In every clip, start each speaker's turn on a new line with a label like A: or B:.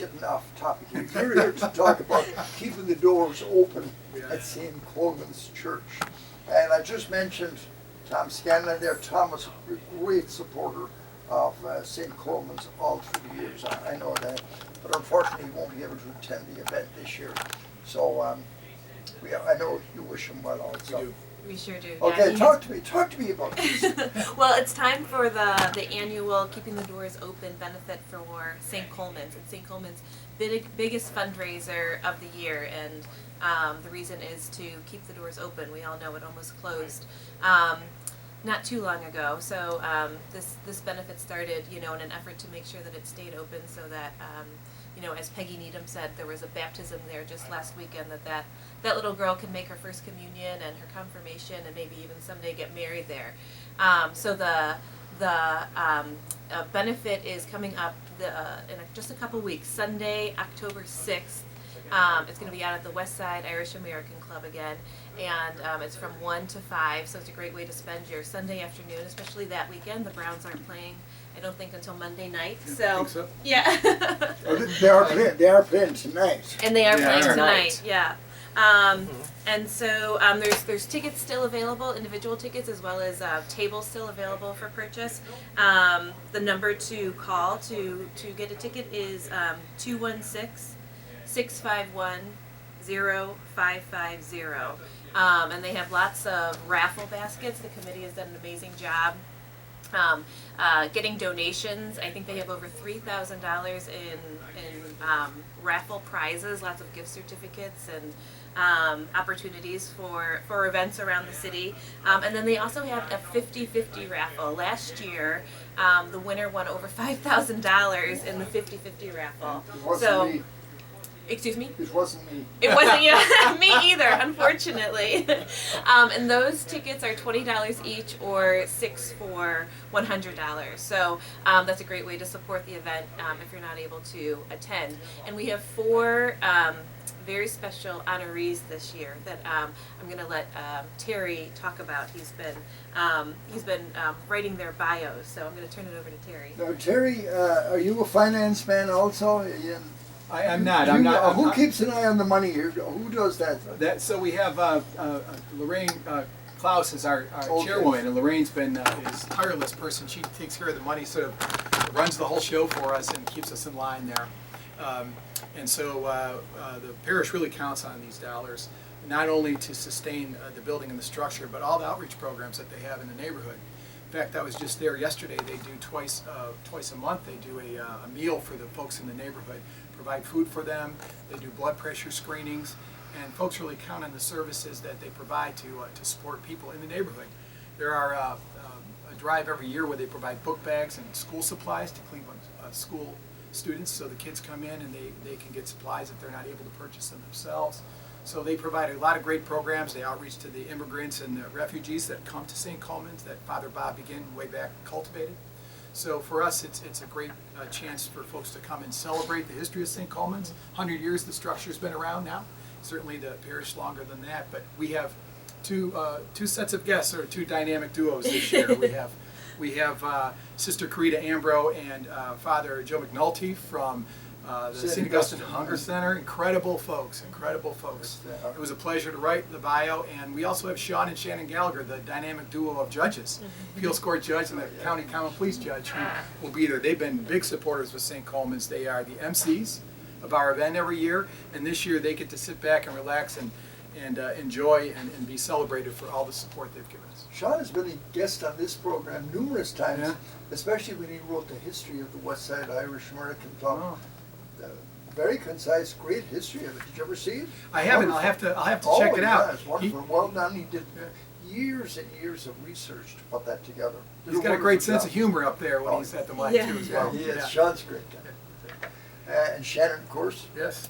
A: getting off topic here. You're here to talk about keeping the doors open at St. Colman's Church. And I just mentioned Tom Scanlon there. Tom was a great supporter of St. Colman's all through the years. I know that. But unfortunately, he won't be able to attend the event this year. So I know you wish him well also.
B: We sure do.
A: Okay, talk to me about this.
B: Well, it's time for the annual Keeping the Doors Open benefit for St. Colman's. It's St. Colman's biggest fundraiser of the year, and the reason is to keep the doors open. We all know it almost closed not too long ago. So this benefit started, in an effort to make sure that it stayed open, so that as Peggy Needham said, there was a baptism there just last weekend, that little girl can make her first communion and her confirmation, and maybe even someday get married there. So the benefit is coming up in just a couple weeks. Sunday, October 6th. It's going to be out at the West Side Irish American Club again, and it's from 1 to 5, so it's a great way to spend your Sunday afternoon, especially that weekend. The Browns aren't playing, I don't think, until Monday night. So. Yeah.
A: They are playing tonight.
B: And they are playing tonight. Yeah. And so there's tickets still available, individual tickets, as well as tables still available for purchase. The number to call to get a ticket is 216-651-0550. And they have lots of raffle baskets. The committee has done an amazing job getting donations. I think they have over $3,000 in raffle prizes, lots of gift certificates and opportunities for events around the city. And then they also have a 50-50 raffle. Last year, the winner won over $5,000 in the 50-50 raffle.
A: Me.
B: Excuse me?
A: It wasn't me.
B: It wasn't me either, unfortunately. And those tickets are $20 each, or 6 for $100. So that's a great way to support the event if you're not able to attend. And we have 4 very special honorees this year that I'm going to let Terry talk about. He's been writing their bios, so I'm going to turn it over to Terry.
A: Now, Terry, are you a finance man also?
C: I'm not.
A: Who keeps an eye on the money here? Who does that?
C: So we have Lorraine Klaus is our chairwoman, and Lorraine's been is tireless person. She takes care of the money, sort of runs the whole show for us, and keeps us in line there. And so the parish really counts on these dollars, not only to sustain the building and the structure, but all the outreach programs that they have in the neighborhood. In fact, I was just there yesterday. They do twice a month. They do a meal for the folks in the neighborhood, provide food for them. They do blood pressure screenings, and folks really count on the services that they provide to support people in the neighborhood. There are a drive every year where they provide book bags and school supplies to Cleveland school students, so the kids come in and they can get supplies if they're not able to purchase them themselves. So they provide a lot of great programs. They outreach to the immigrants and the refugees that come to St. Colman's that Father Bob began way back cultivated. So for us, it's a great chance for folks to come and celebrate the history of St. Colman's. 100 years the structure's been around now. Certainly the parish longer than that, but we have two sets of guests, or 2 dynamic duos this year. We have Sister Carita Ambro and Father Joe McNulty from the St. Augustine Hunger Center. Incredible folks. It was a pleasure to write the bio, and we also have Sean and Shannon Gallagher, the dynamic duo of judges, appeals court judge and the county common police judge, who will be there. They've been big supporters of St. Colman's. They are the MCs of our event every year, and this year they get to sit back and relax and enjoy and be celebrated for all the support they've given us.
A: Sean has been a guest on this program numerous times, especially when he wrote the history of the West Side Irish American Club. Very concise, great history of it. Did you ever see it?
C: I haven't.
A: Wonderful.
C: I'll have to check it out.
A: It's wonderful. Well done. He did years and years of research to put that together.
C: He's got a great sense of humor up there when he's at the mic too as well.
A: Yeah, Sean's great. And Shannon, of course.
C: Yes.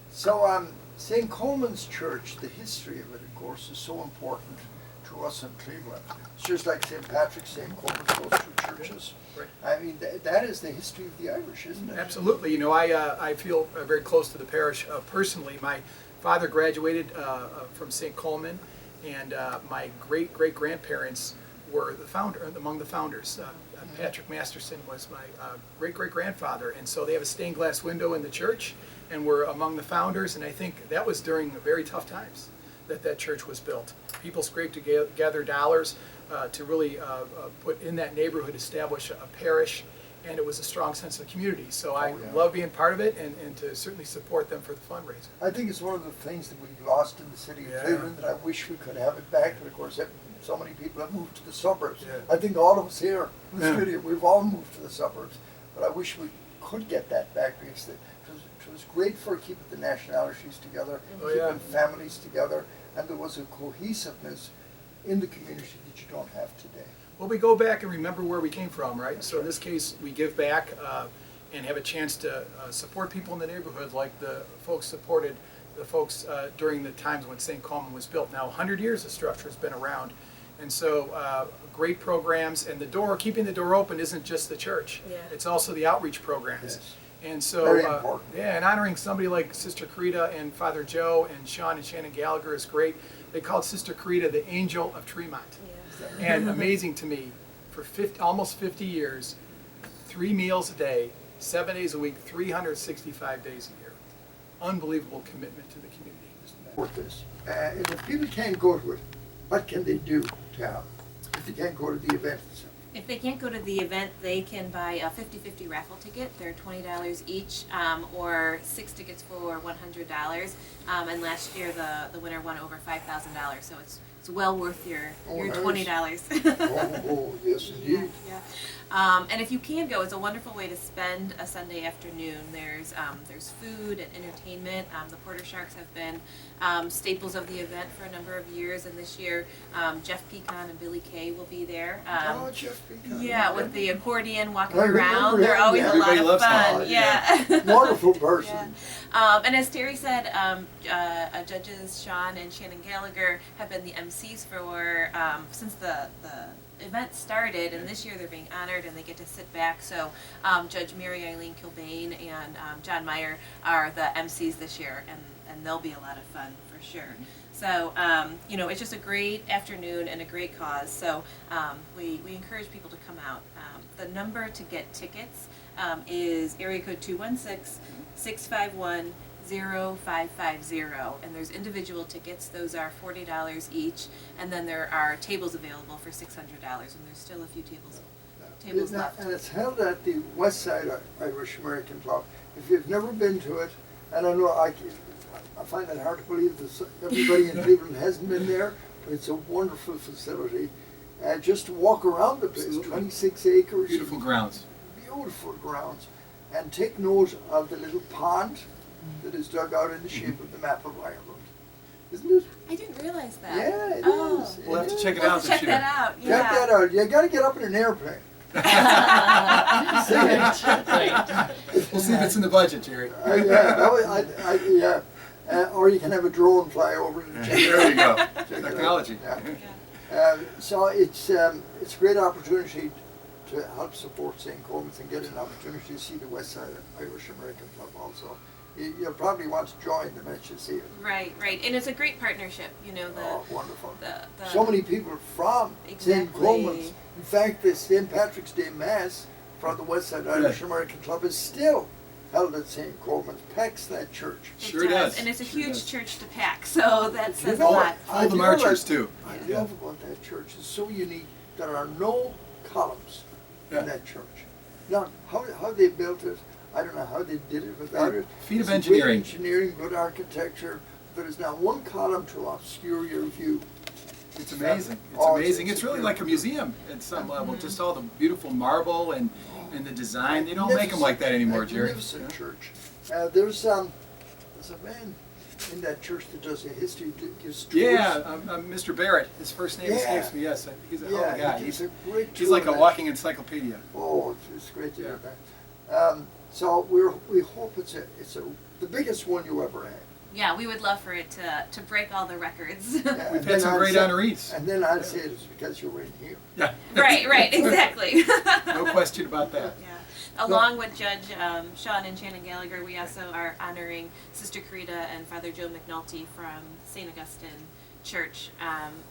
A: So St. Colman's Church, the history of it, of course, is so important to us in Cleveland. It's just like St. Patrick's, St. Colman's, those 2 churches.
C: Right.
A: I mean, that is the history of the Irish, isn't it?
C: Absolutely. You know, I feel very close to the parish personally. My father graduated from St. Colman, and my great-great-grandparents were among the founders. Patrick Masterson was my great-great-grandfather, and so they have a stained glass window in the church, and were among the founders, and I think that was during very tough times that church was built. People scraped together dollars to really put in that neighborhood, establish a parish, and it was a strong sense of community. So I love being part of it, and to certainly support them for the fundraiser.
A: I think it's one of the things that we've lost in the city of Cleveland that I wish we could have it back. But of course, so many people have moved to the suburbs. I think all of us here in the studio, we've all moved to the suburbs. But I wish we could get that back, because it was great for keeping the nationalities together, keeping families together, and there was a cohesiveness in the community that you don't have today.
C: Well, we go back and remember where we came from, right? So in this case, we give back and have a chance to support people in the neighborhood, like the folks supported the folks during the times when St. Colman was built. Now, 100 years the structure has been around. And so great programs, and keeping the door open isn't just the church. It's also the outreach programs. And so,
A: very important.
C: And honoring somebody like Sister Carita and Father Joe and Sean and Shannon Gallagher is great. They called Sister Carita the Angel of Tremont. And amazing to me, for almost 50 years, 3 meals a day, 7 days a week, 365 days a year. Unbelievable commitment to the community.
A: Support this. And if people can't go to it, what can they do to help if they can't go to the event itself?
B: If they can't go to the event, they can buy a 50-50 raffle ticket. They're $20 each, or 6 tickets for $100. And last year, the winner won over $5,000. So it's well worth your $20.
A: Oh, yes, indeed.
B: And if you can go, it's a wonderful way to spend a Sunday afternoon. There's food and entertainment. The Porter Sharks have been staples of the event for a number of years, and this year Jeff Pecan and Billy Kay will be there.
A: Jeff Pecan.
B: Yeah, with the accordion walking
A: I remember
B: around.
A: him,
B: They're always a lot of fun.
A: Wonderful person.
B: And as Terry said, judges Sean and Shannon Gallagher have been the MCs for since the event started, and this year they're being honored and they get to sit back. So Judge Mary Eileen Kilbane and John Meyer are the MCs this year, and they'll be a lot of fun for sure. So it's just a great afternoon and a great cause. So we encourage people to come out. The number to get tickets is area code 216-651-0550, and there's individual tickets. Those are $40 each, and then there are tables available for $600, and there's still a few tables left.
A: And it's held at the West Side Irish American Club. If you've never been to it, and I know I find it hard to believe that everybody in Cleveland hasn't been there, but it's a wonderful facility. Just to walk around the place, 26 acres.
C: Beautiful grounds.
A: Beautiful grounds. And take note of the little pond that is dug out in the shape of the map of Ireland. Isn't it?
B: I didn't realize that.
A: Yeah, it is.
C: We'll have to check it
B: We'll
C: out
B: have to
C: this
B: check
C: year.
B: that out.
A: Check that out. You got to get up in an airplane.
C: We'll see if it's in the budget, Jerry.
A: Or you can have a drone fly over to check it out.
C: There you go. Technology.
A: So it's a great opportunity to help support St. Colman's and get an opportunity to see the West Side Irish American Club also. You'll probably want to join them as you see it.
B: Right, and it's a great partnership.
A: Wonderful.
B: The
A: So many people from St. Colman's. In fact, the St. Patrick's Day Mass from the West Side Irish American Club is still held at St. Colman's. Packs that church.
C: Sure does.
B: And it's a huge church to pack, so that says a
A: know
B: lot.
C: All the marchers too.
A: I love about that church. It's so unique. There are no columns in that church. Now, how they built it, I don't know how they did it without it.
C: Feat of
A: It's
C: engineering.
A: Great engineering, good architecture. There is not one column to obscure your view.
C: It's amazing. It's
A: Oh,
C: amazing. It's really like a museum at some level. Just all the beautiful marble and the design. They don't make them like that anymore, Jerry.
A: Magnificent church. There's a man in that church that does a history, gives tours.
C: Yeah, Mr. Barrett. His first name escapes me. Yes, he's a hell of a guy.
A: He's a great
C: He's
A: tour
C: like a
A: man.
C: walking encyclopedia.
A: Oh, it's great to hear that. So we hope it's the biggest one you ever had.
B: Yeah, we would love for it to break all the records.
C: We've had some great honorees.
A: And then I'd say it's because you were in here.
C: Yeah.
B: Right, exactly.
C: No question about that.
B: Yeah. Along with Judge Sean and Shannon Gallagher, we also are honoring Sister Carita and Father Joe McNulty from St. Augustine church,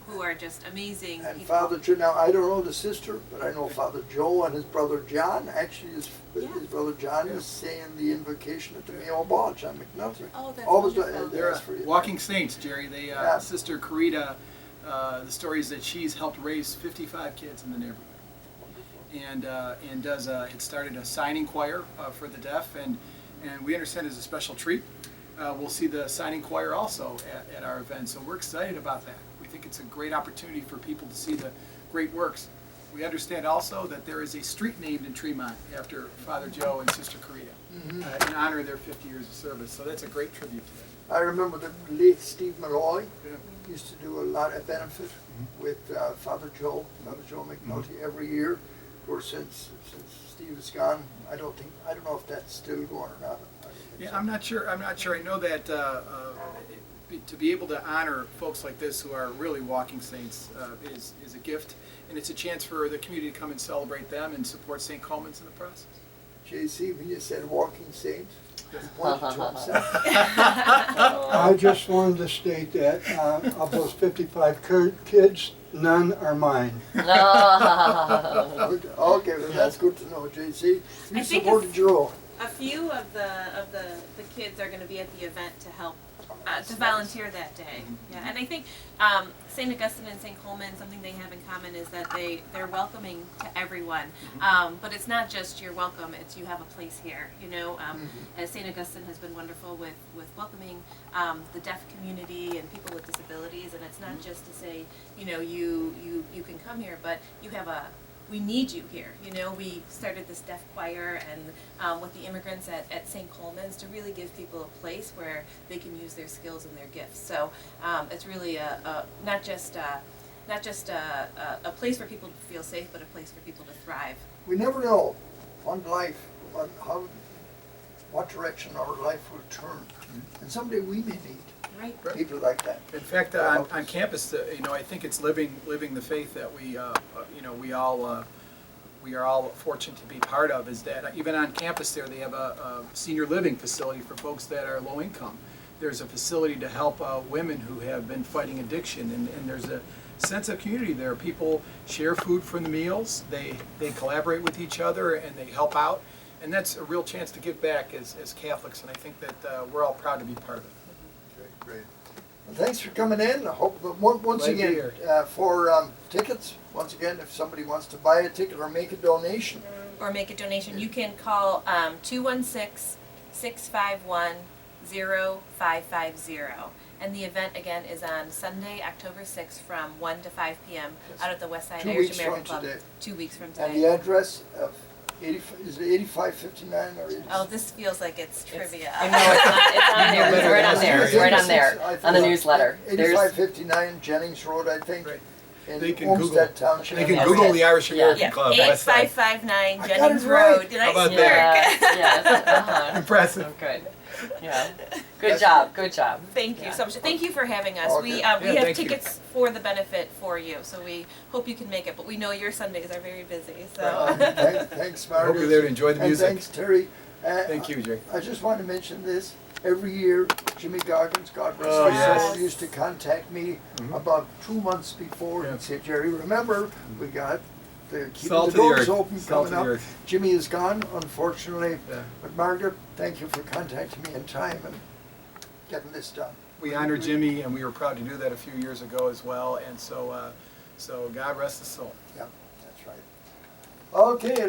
B: who are just amazing
A: And
B: people.
A: Father Joe, now I don't know the sister, but I know Father Joe and his brother John. Actually, his brother John is saying the invocation at the Mayo Lodge on McNulty.
B: Oh, that's
A: Always
B: wonderful.
C: They're
A: for you.
C: walking saints, Jerry. They,
A: Yeah.
C: Sister Carita, the story is that she's helped raise 55 kids in the neighborhood. And does had started a signing choir for the deaf, and we understand as a special treat, we'll see the signing choir also at our event. So we're excited about that. We think it's a great opportunity for people to see the great works. We understand also that there is a street named in Tremont after Father Joe and Sister Carita in honor of their 50 years of service. So that's a great tribute to them.
A: I remember the late Steve Malloy
C: Yeah.
A: used to do a lot of benefit with Father Joe McNulty every year. Of course, since Steve is gone, I don't know if that's still going or not.
C: Yeah, I'm not sure. I know that to be able to honor folks like this who are really walking saints is a gift, and it's a chance for the community to come and celebrate them and support St. Colman's in the process.
A: JC, when you said walking saint, he pointed to himself.
D: I just wanted to state that of those 55 kids, none are mine.
A: Okay, well, that's good to know, JC. You
B: I think
A: supported your own.
B: A few of the kids are going to be at the event to help to volunteer that day. Yeah, and I think St. Augustine and St. Colman, something they have in common is that they're welcoming to everyone. But it's not just you're welcome; it's you have a place here. You know, as St. Augustine has been wonderful with welcoming the deaf community and people with disabilities, and it's not just to say you know you can come here, but you have we need you here. You know, we started this deaf choir and with the immigrants at St. Colman's to really give people a place where they can use their skills and their gifts. So it's really not just a place for people to feel safe, but a place for people to thrive.
A: We never know on life what direction our life will turn, and someday we may need
B: Right.
A: people like that.
C: In fact, on campus, I think it's living the faith that we are all fortunate to be part of. Is that even on campus there, they have a senior living facility for folks that are low income. There's a facility to help women who have been fighting addiction, and there's a sense of community there. People share food from the meals. They collaborate with each other and they help out, and that's a real chance to give back as Catholics. And I think that we're all proud to be part of it.
A: Great. Well, thanks for coming in. I hope that once
C: Glad to be
A: again
C: here.
A: for tickets. Once again, if somebody wants to buy a ticket or make a donation,
B: Or make a donation, you can call 216-651-0550. And the event again is on Sunday, October 6th from 1 to 5 p.m. out at the Westside
A: 2
B: Irish
A: weeks
B: American
A: from
B: Club.
A: today.
B: 2 weeks from
A: and
B: today.
A: the address of 8559 or 80?
B: Oh, this feels like it's trivia.
E: I know it's on there. It's right on there. It's right on there on the newsletter. There's
A: 8559 Jennings Road, I think.
C: Right.
A: In
C: They can
A: Olmsted Township.
C: They can
E: Yes.
C: Google the Irish American
B: Yeah,
C: Club. West Side.
B: 8559
A: got
B: Jennings
A: it right.
B: Road. Did
C: How
B: I
C: about
B: smirk?
E: yes.
C: Impressive.
E: Oh, good. Yeah. Good job. Good job.
B: Thank you
E: Yeah.
B: so much. Thank you for having us.
A: Okay.
B: We
C: Yeah,
B: have
C: thank you.
B: tickets for the benefit for you, so we hope you can make it. But we know your Sundays are very busy, so.
A: Thanks,
C: I hope
A: Margaret.
C: you're there to enjoy the
A: And
C: music.
A: thanks, Terry.
C: Thank you, Jay.
A: I just want to mention this. Every year, Jimmy Goggins, God rest
C: Oh,
A: his
C: yes.
A: soul, used to contact me about 2 months before and say, Jerry, remember, we got the Keeping
C: Salt
A: the
C: of the
A: Doors
C: Earth.
A: Open
C: Salt of
A: coming
C: the
A: up.
C: Earth.
A: Jimmy is gone, unfortunately.
C: Yeah.
A: But Margaret, thank you for contacting me in time and getting this done.
C: We honor Jimmy, and we were proud to do that a few years ago as well. And so God rest his soul.
A: Yeah, that's right. Okay,